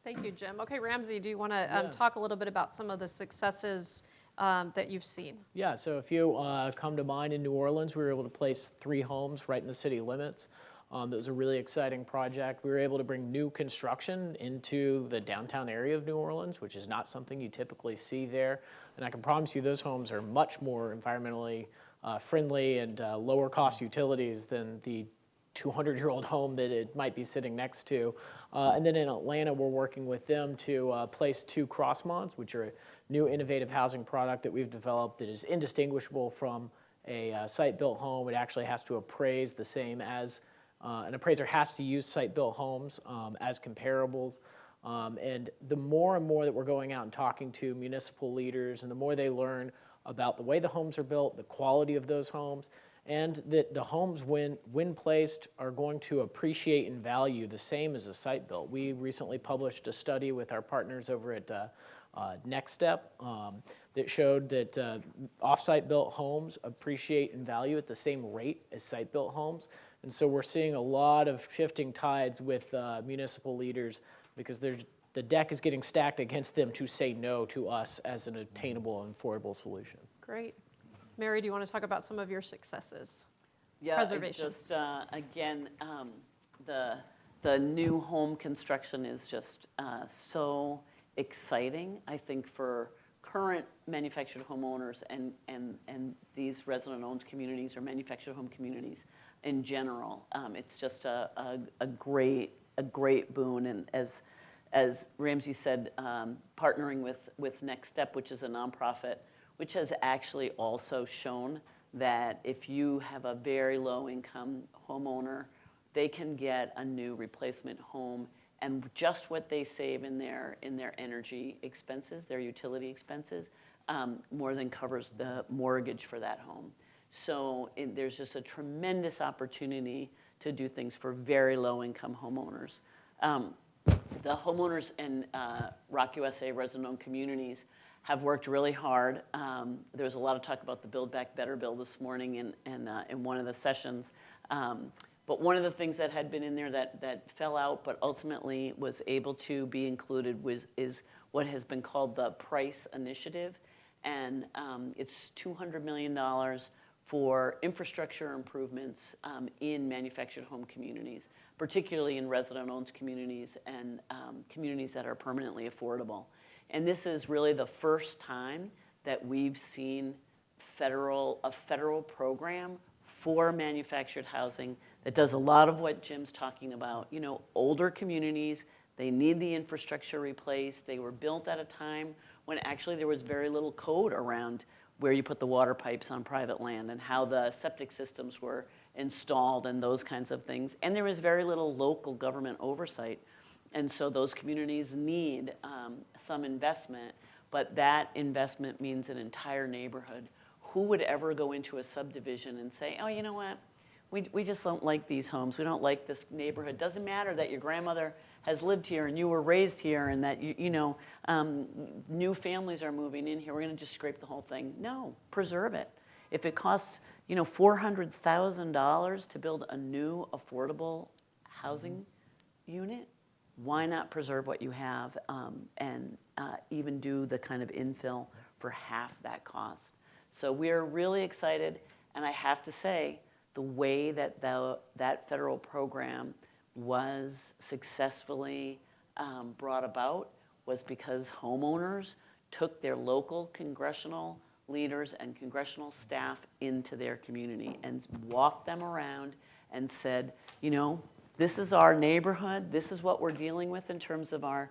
Thank you, Jim. Okay, Ramsey, do you want to talk a little bit about some of the successes that you've seen? Yeah, so if you come to mind in New Orleans, we were able to place 3 homes right in the city limits. That was a really exciting project. We were able to bring new construction into the downtown area of New Orleans, which is not something you typically see there. And I can promise you those homes are much more environmentally friendly and lower cost utilities than the 200-year-old home that it might be sitting next to. And then in Atlanta, we're working with them to place 2 crossmods, which are a new innovative housing product that we've developed that is indistinguishable from a site-built home. It actually has to appraise the same as, an appraiser has to use site-built homes as comparables. And the more and more that we're going out and talking to municipal leaders, and the more they learn about the way the homes are built, the quality of those homes, and that the homes, when placed, are going to appreciate in value the same as a site built. We recently published a study with our partners over at Next Step that showed that off-site built homes appreciate in value at the same rate as site built homes. And so we're seeing a lot of shifting tides with municipal leaders because the deck is getting stacked against them to say no to us as an attainable and affordable solution. Great. Mary, do you want to talk about some of your successes? Yeah, Preservation. Just again, the new home construction is just so exciting, I think, for current manufactured homeowners and these resident-owned communities or manufactured home communities in general. It's just a great boon, and as Ramsey said, partnering with Next Step, which is a nonprofit, which has actually also shown that if you have a very low-income homeowner, they can get a new replacement home, and just what they save in their energy expenses, their utility expenses, more than covers the mortgage for that home. So there's just a tremendous opportunity to do things for very low-income homeowners. The homeowners in Rock USA resident-owned communities have worked really hard. There was a lot of talk about the Build Back Better bill this morning in one of the sessions. But one of the things that had been in there that fell out but ultimately was able to be included is what has been called the Price Initiative. And it's $200 million for infrastructure improvements in manufactured home communities, particularly in resident-owned communities and communities that are permanently affordable. And this is really the first time that we've seen a federal program for manufactured housing that does a lot of what Jim's talking about. You know, older communities, they need the infrastructure replaced. They were built at a time when actually there was very little code around where you put the water pipes on private land and how the septic systems were installed and those kinds of things. And there was very little local government oversight. And so those communities need some investment, but that investment means an entire neighborhood. Who would ever go into a subdivision and say, oh, you know what? We just don't like these homes. We don't like this neighborhood. Doesn't matter that your grandmother has lived here and you were raised here and that new families are moving in here. We're going to just scrape the whole thing. No, preserve it. If it costs $400,000 to build a new affordable housing unit, why not preserve what you have and even do the kind of infill for half that cost? So we're really excited, and I have to say, the way that that federal program was successfully brought about was because homeowners took their local congressional leaders and congressional staff into their community and walked them around and said, this is our neighborhood, this is what we're dealing with in terms of our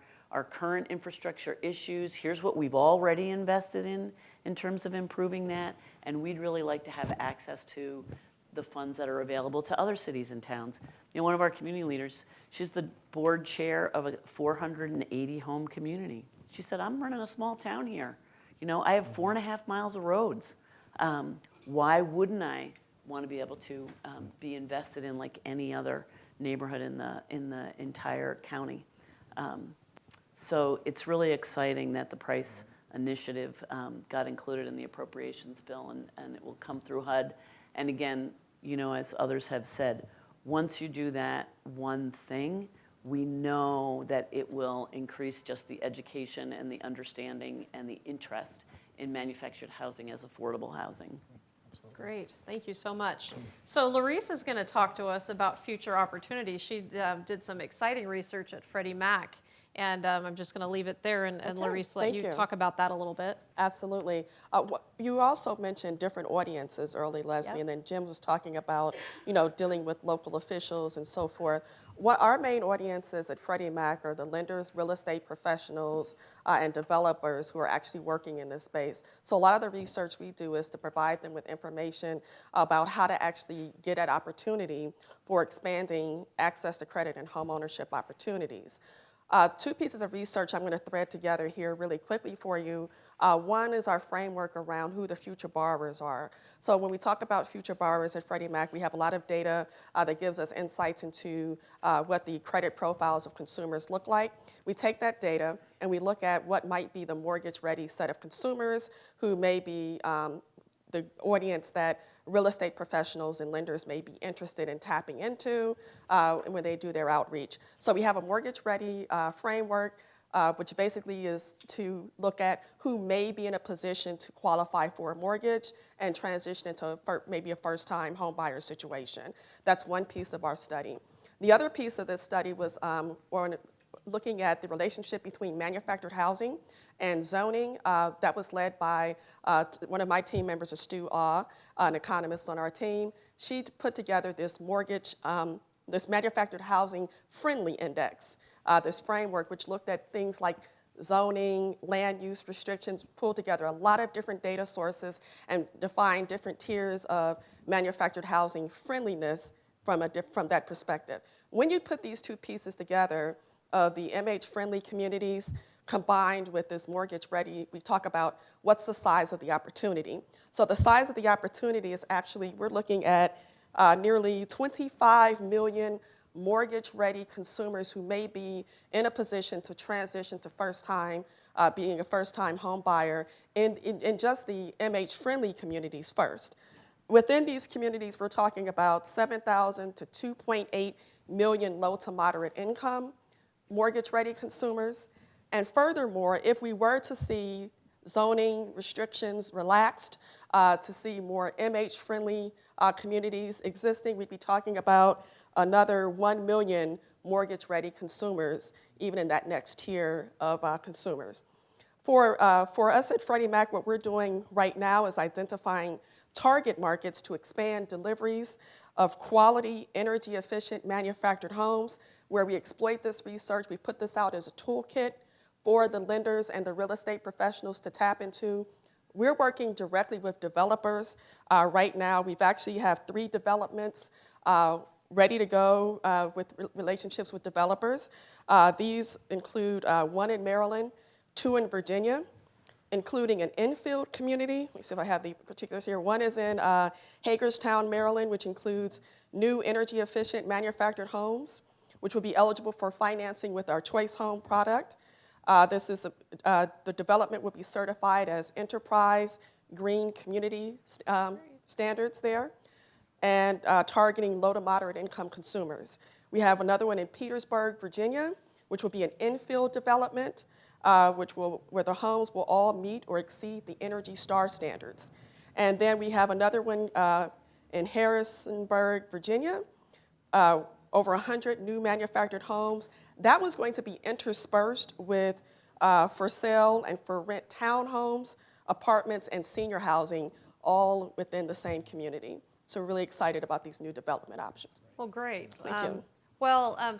current infrastructure issues, here's what we've already invested in terms of improving that, and we'd really like to have access to the funds that are available to other cities and towns. One of our community leaders, she's the board chair of a 480 home community. She said, I'm running a small town here. I have 4.5 miles of roads. Why wouldn't I want to be able to be invested in like any other neighborhood in the entire county? So it's really exciting that the Price Initiative got included in the appropriations bill, and it will come through HUD. And again, as others have said, once you do that one thing, we know that it will increase just the education and the understanding and the interest in manufactured housing as affordable housing. Great, thank you so much. So Larice is going to talk to us about future opportunities. She did some exciting research at Freddie Mac, and I'm just going to leave it there and Larice let you talk about that a little bit. Absolutely. You also mentioned different audiences early, Leslie, and then Jim was talking about, dealing with local officials and so forth. What our main audiences at Freddie Mac are the lenders, real estate professionals, and developers who are actually working in this space. So a lot of the research we do is to provide them with information about how to actually get at opportunity for expanding access to credit and home ownership opportunities. Two pieces of research I'm going to thread together here really quickly for you. One is our framework around who the future borrowers are. So when we talk about future borrowers at Freddie Mac, we have a lot of data that gives us insights into what the credit profiles of consumers look like. We take that data and we look at what might be the mortgage-ready set of consumers who may be the audience that real estate professionals and lenders may be interested in tapping into when they do their outreach. So we have a mortgage-ready framework, which basically is to look at who may be in a position to qualify for a mortgage and transition into maybe a first-time home buyer situation. That's one piece of our study. The other piece of this study was looking at the relationship between manufactured housing and zoning. That was led by one of my team members, Stu Ah, an economist on our team. She put together this this manufactured housing friendly index, this framework which looked at things like zoning, land use restrictions, pulled together a lot of different data sources and defined different tiers of manufactured housing friendliness from that perspective. When you put these two pieces together of the MH-friendly communities combined with this mortgage-ready, we talk about what's the size of the opportunity. So the size of the opportunity is actually, we're looking at nearly 25 million mortgage-ready consumers who may be in a position to transition to being a first-time home buyer in just the MH-friendly communities first. Within these communities, we're talking about 7,000 to 2.8 million low to moderate income mortgage-ready consumers. And furthermore, if we were to see zoning restrictions relaxed, to see more MH-friendly communities existing, we'd be talking about another 1 million mortgage-ready consumers, even in that next tier of consumers. For us at Freddie Mac, what we're doing right now is identifying target markets to expand deliveries of quality, energy-efficient manufactured homes, where we exploit this research. We put this out as a toolkit for the lenders and the real estate professionals to tap into. We're working directly with developers right now. We've actually have 3 developments ready to go with relationships with developers. These include 1 in Maryland, 2 in Virginia, including an infield community. Let me see if I have the particulars here. 1 is in Hagerstown, Maryland, which includes new energy-efficient manufactured homes, which will be eligible for financing with our Choice Home product. The development will be certified as Enterprise Green Community standards there, and targeting low to moderate income consumers. We have another one in Petersburg, Virginia, which will be an infill development, where the homes will all meet or exceed the Energy Star standards. And then we have another one in Harrisonburg, Virginia, over 100 new manufactured homes. That was going to be interspersed with for sale and for rent townhomes, apartments, and senior housing, all within the same community. So we're really excited about these new development options. Well, great. Thank you.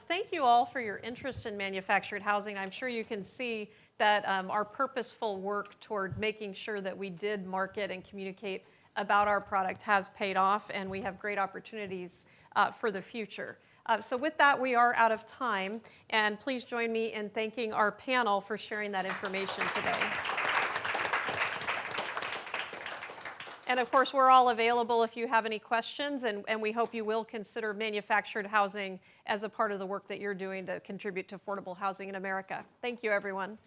Thank you all for your interest in manufactured housing. I'm sure you can see that our purposeful work toward making sure that we did market and communicate about our product has paid off, and we have great opportunities for the future. So with that, we are out of time, and please join me in thanking our panel for sharing that information today. And of course, we're all available if you have any questions, and we hope you will consider manufactured housing as a part of the work that you're doing to contribute to affordable housing in America. Thank you, everyone.